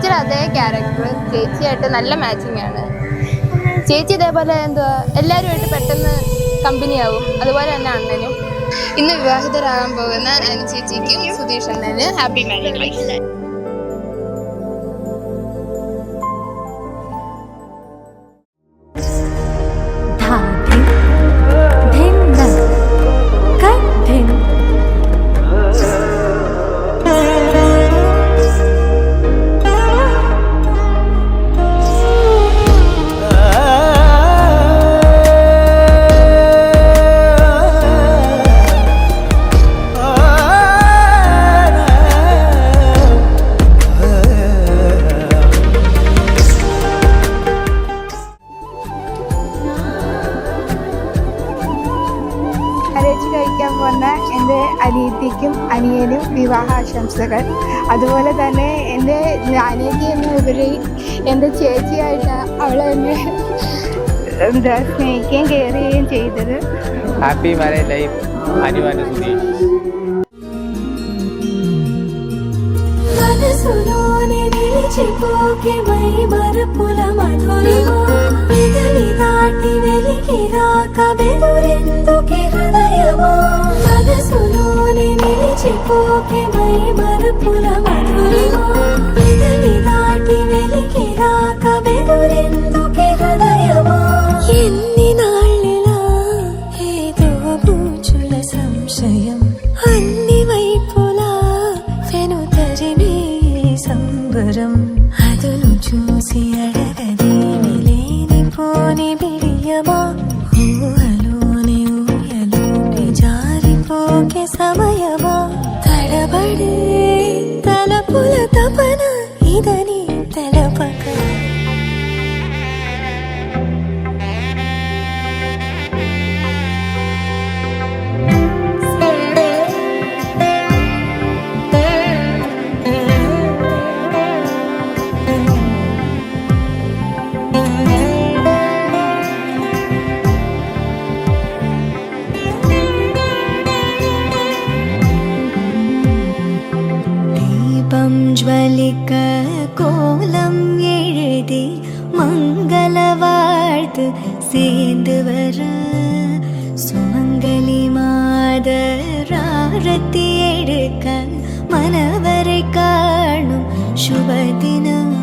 ചേച്ചിയുടെ അതേ ക്യാരക്ടർ ചേച്ചിയായിട്ട് നല്ല മാച്ചിങ് ആണ്. ചേച്ചി ഇതേപോലെ എന്തുവാ എല്ലാവരുമായിട്ട് പെട്ടെന്ന് കമ്പനിയാവും. അതുപോലെ തന്നെ അണ്ണനും. ഇന്ന് വിവാഹിതരാകാൻ പോകുന്ന അനു ചേച്ചിക്കും സുധീഷ് അണ്ണന് ഹാപ്പി മാരീഡ് ലൈഫ്. കഴിക്കാൻ പോകുന്ന എൻ്റെ അനിയത്തിക്കും അനിയനും വിവാഹാശംസകൾ. അതുപോലെ തന്നെ എൻ്റെ അനിയത്തി എന്നുപരി എൻ്റെ ചേച്ചിയായിട്ട് അവളെ എന്നെ സ്നേഹിക്കുകയും കെയർ ചെയ്യുകയും ചെയ്തത്. Happy marriage life Anu and Sudheesh. సంశయం అన్ని వైపులా వెనుతరిమే సంబరం అదును చూసి అడగదేమి లేనిపోని బిడియమా ఊహలోని ఊయలోని జారిపోకే సమయమా తడబడే తలపుల తపన ఇదని తెలపక ജ്വലിക്ക കോലം എഴുതി മംഗള വാഴ്ത്ത് சேர்ந்து வர சுமங்கலி மாதராரத்தி எடுக்க மனவரை காணும் சுபதினம்